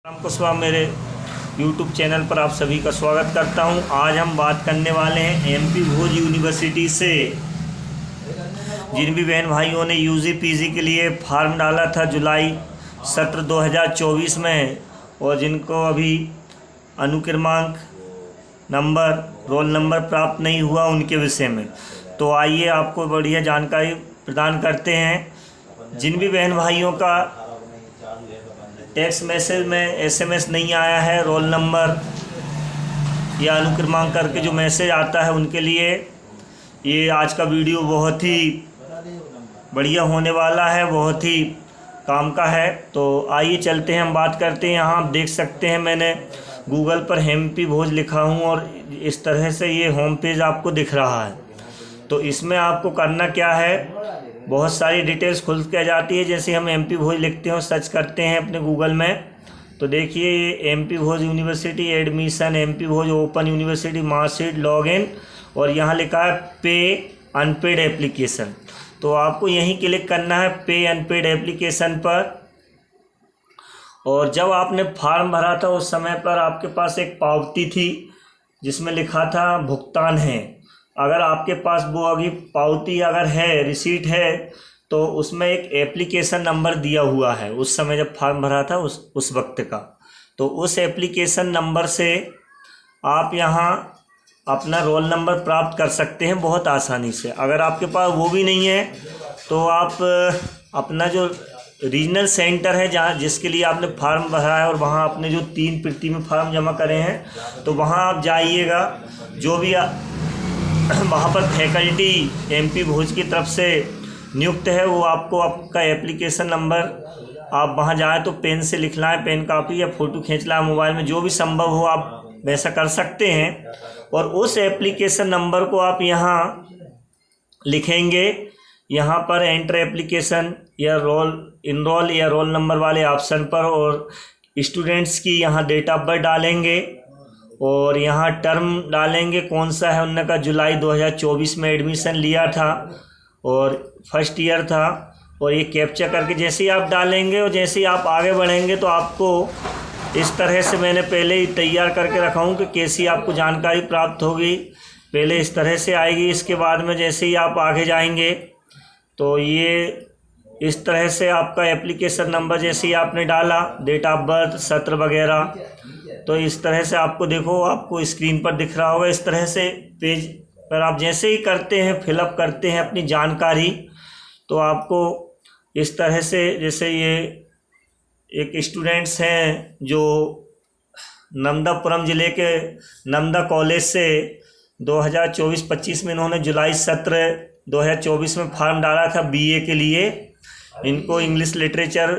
राम कुशवाहा मेरे YouTube channel पर आप सभी का स्वागत करता हूं। आज हम बात करने वाले हैं MP भोज यूनिवर्सिटी से। जिन भी बहन भाइयों ने UG PG के लिए फार्म डाला था जुलाई सत्र 2024 में और जिनको अभी अनुक्रमांक नंबर रोल नंबर प्राप्त नहीं हुआ उनके विषय में, तो आइए आपको बढ़िया जानकारी प्रदान करते हैं। जिन भी बहन भाइयों का टेक्स्ट मैसेज में SMS नहीं आया है, रोल नंबर या अनुक्रमांक करके जो मैसेज आता है उनके लिए ये आज का वीडियो बहुत ही बढ़िया होने वाला है, बहुत ही काम का है। तो आइए चलते हैं, हम बात करते हैं। यहाँ आप देख सकते हैं मैंने गूगल पर MP भोज लिखा हूँ और इस तरह से ये होम पेज आपको दिख रहा है। तो इसमें आपको करना क्या है, बहुत सारी डिटेल्स खुल के आ जाती है। जैसे हम MP भोज लिखते हैं और सर्च करते हैं अपने गूगल में, तो देखिए ये MP भोज यूनिवर्सिटी एडमिशन, MP भोज ओपन यूनिवर्सिटी मार्कशीट लॉगिन और यहाँ लिखा है पे अनपेड एप्लीकेशन। तो आपको यहीं क्लिक करना है पे अनपेड एप्लीकेशन पर। और जब आपने फॉर्म भरा था उस समय पर आपके पास एक पावती थी जिसमें लिखा था भुगतान है। अगर आपके पास वो अभी पावती अगर है, रिसीट है, तो उसमें एक एप्लीकेशन नंबर दिया हुआ है उस समय जब फॉर्म भरा था उस वक्त का। तो उस एप्लीकेशन नंबर से आप यहाँ अपना रोल नंबर प्राप्त कर सकते हैं बहुत आसानी से। अगर आपके पास वो भी नहीं है तो आप अपना जो रीजनल सेंटर है जहाँ जिसके लिए आपने फॉर्म भरा है और वहाँ आपने जो 3 प्रति में फॉर्म जमा करे हैं, तो वहाँ आप जाइएगा। जो भी वहाँ पर फैकल्टी MP भोज की तरफ से नियुक्त है वो आपको आपका एप्लीकेशन नंबर आप वहाँ जाएँ तो पेन से लिख लाएँ, पेन कापी या फ़ोटो खींच लाएँ, मोबाइल में जो भी संभव हो आप वैसा कर सकते हैं। और उस एप्लीकेशन नंबर को आप यहाँ लिखेंगे, यहाँ पर एंटर एप्लीकेशन या इनरोल या रोल नंबर वाले ऑप्शन पर, और स्टूडेंट्स की यहाँ डेट ऑफ बर्थ डालेंगे और यहाँ टर्म डालेंगे कौन सा है। उन्होंने का जुलाई 2024 में एडमिशन लिया था और फर्स्ट ईयर था। और ये कैप्चा करके जैसे ही आप डालेंगे और जैसे ही आप आगे बढ़ेंगे तो आपको इस तरह से मैंने पहले ही तैयार करके रखा हूँ कि कैसी आपको जानकारी प्राप्त होगी। पहले इस तरह से आएगी, इसके बाद में जैसे ही आप आगे जाएंगे तो ये इस तरह से आपका एप्लीकेशन नंबर जैसे ही आपने डाला, डेट ऑफ बर्थ, सत्र वगैरह, तो इस तरह से आपको देखो आपको स्क्रीन पर दिख रहा होगा। इस तरह से पेज पर आप जैसे ही करते हैं, फिलअप करते हैं अपनी जानकारी, तो आपको इस तरह से, जैसे ये एक स्टूडेंट्स हैं जो नर्मदापुरम ज़िले के नर्मदा कॉलेज से 2024-25 में इन्होंने जुलाई सत्र 2024 में फॉर्म डाला था BA के लिए। इनको इंग्लिश लिटरेचर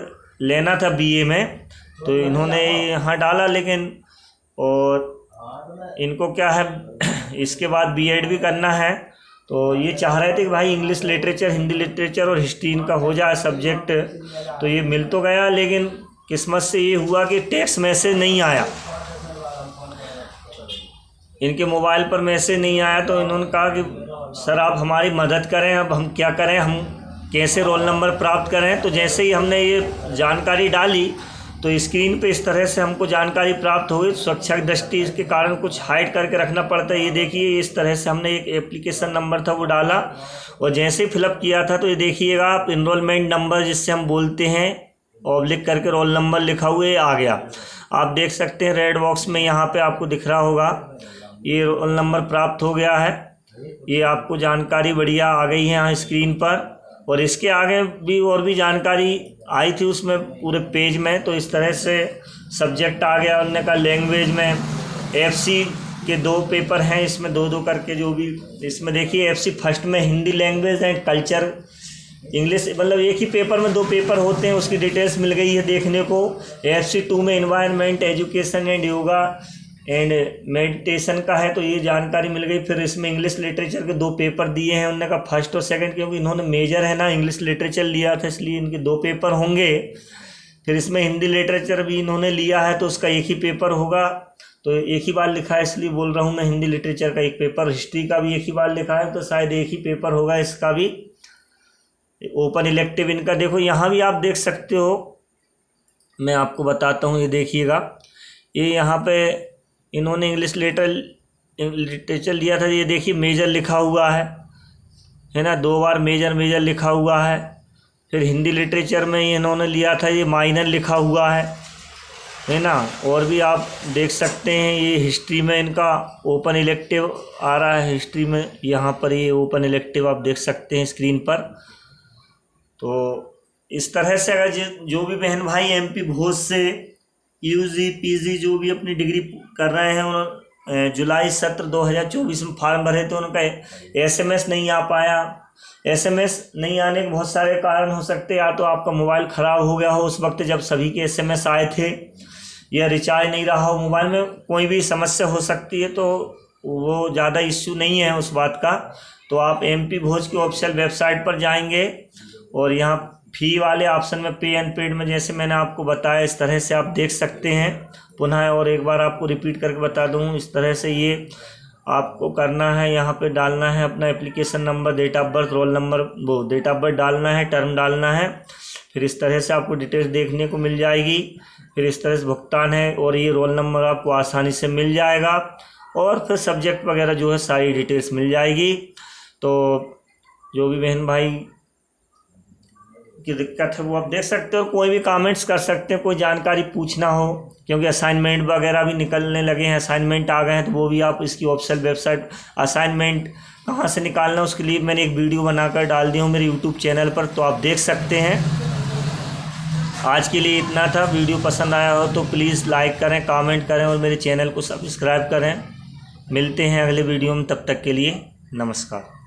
लेना था BA में, तो इन्होंने यहाँ डाला, लेकिन और इनको क्या है इसके बाद B.Ed भी करना है। तो ये चाह रहे थे कि भाई इंग्लिश लिटरेचर, हिंदी लिटरेचर और हिस्ट्री इनका हो जाए सब्जेक्ट। तो ये मिल तो गया, लेकिन किस्मत से ये हुआ कि टेक्स्ट मैसेज नहीं आया, इनके मोबाइल पर मैसेज नहीं आया। तो इन्होंने कहा कि सर आप हमारी मदद करें, अब हम क्या करें, हम कैसे रोल नंबर प्राप्त करें। तो जैसे ही हमने ये जानकारी डाली तो स्क्रीन पे इस तरह से हमको जानकारी प्राप्त हुई। सुरक्षा की दृष्टि इसके कारण कुछ हाइड करके रखना पड़ता है। ये देखिए इस तरह से हमने एक एप्लीकेशन नंबर था वो डाला और जैसे ही फिलअप किया था तो ये देखिएगा आप इनरोलमेंट नंबर जिससे हम बोलते हैं ऑब्लिक करके रोल नंबर लिखा हुआ आ गया। आप देख सकते हैं रेड बॉक्स में यहाँ पे आपको दिख रहा होगा, ये रोल नंबर प्राप्त हो गया है। ये आपको जानकारी बढ़िया आ गई है यहाँ स्क्रीन पर। और इसके आगे भी और भी जानकारी आई थी उसमें पूरे पेज में। तो इस तरह से सब्जेक्ट आ गया उनने का लैंग्वेज में। FC के 2 पेपर हैं इसमें, 2-2 करके जो भी इसमें देखिए FC फर्स्ट में Hindi language and culture English, मतलब एक ही पेपर में 2 पेपर होते हैं, उसकी डिटेल्स मिल गई है देखने को। FC 2 में environment, education and yoga and meditation का है, तो ये जानकारी मिल गई। फिर इसमें इंग्लिश लिटरेचर के 2 पेपर दिए हैं उन्होंने का, फर्स्ट और सेकंड, क्योंकि इन्होंने मेजर है ना इंग्लिश लिटरेचर लिया था इसलिए इनके 2 पेपर होंगे। फिर इसमें हिंदी लिटरेचर भी इन्होंने लिया है तो उसका एक ही पेपर होगा। तो एक ही बार लिखा है इसलिए बोल रहा हूँ मैं, हिंदी लिटरेचर का एक पेपर, हिस्ट्री का भी एक ही बार लिखा है तो शायद एक ही पेपर होगा इसका भी। ओपन इलेक्टिव इनका देखो यहाँ भी आप देख सकते हो मैं आपको बताता हूँ। ये देखिएगा, ये यहाँ पे इन्होंने इंग्लिश लिटरेचर लिया था। ये देखिए मेजर लिखा हुआ है ना, 2 बार मेजर मेजर लिखा हुआ है। फिर हिंदी लिटरेचर में इन्होंने लिया था, ये माइनर लिखा हुआ है ना। और भी आप देख सकते हैं, ये हिस्ट्री में इनका ओपन इलेक्टिव आ रहा है। हिस्ट्री में यहाँ पर ये ओपन इलेक्टिव आप देख सकते हैं स्क्रीन पर। तो इस तरह से अगर जो भी बहन भाई एमपी भोज से यूजी पीजी जो भी अपनी डिग्री कर रहे हैं, उन्होंने जुलाई सत्र 2024 में फॉर्म भरे थे, उनका एसएमएस नहीं आ पाया। एसएमएस नहीं आने के बहुत सारे कारण हो सकते हैं। या तो आपका मोबाइल ख़राब हो गया हो उस वक्त जब सभी के एसएमएस आए थे, या रिचार्ज नहीं रहा हो मोबाइल में, कोई भी समस्या हो सकती है। तो वो ज़्यादा इश्यू नहीं है उस बात का। तो आप एमपी भोज की ऑफिशियल वेबसाइट पर जाएंगे और यहाँ फी वाले ऑप्शन में पे एंड पेड में, जैसे मैंने आपको बताया, इस तरह से आप देख सकते हैं। पुनः और एक बार आपको रिपीट करके बता दूँ, इस तरह से ये आपको करना है। यहाँ पे डालना है अपना application number, date of birth, roll number, वो डेट ऑफ बर्थ डालना है, टर्म डालना है। फिर इस तरह से आपको डिटेल्स देखने को मिल जाएगी। फिर इस तरह से भुगतान है और ये रोल नंबर आपको आसानी से मिल जाएगा। और फिर सब्जेक्ट वगैरह जो है सारी डिटेल्स मिल जाएगी। तो जो भी बहन भाई की दिक्कत है वो आप देख सकते हो। कोई भी कमेंट्स कर सकते हैं, कोई जानकारी पूछना हो, क्योंकि असाइनमेंट वगैरह भी निकलने लगे हैं, असाइनमेंट आ गए हैं। तो वो भी आप इसकी ऑफिशियल वेबसाइट, असाइनमेंट कहाँ से निकालना उसके लिए मैंने एक वीडियो बनाकर डाल दी हूँ मेरे यूट्यूब चैनल पर, तो आप देख सकते हैं। आज के लिए इतना था। वीडियो पसंद आया हो तो प्लीज़ लाइक करें, कमेंट करें और मेरे चैनल को सब्सक्राइब करें। मिलते हैं अगले वीडियो में, तब तक के लिए नमस्कार।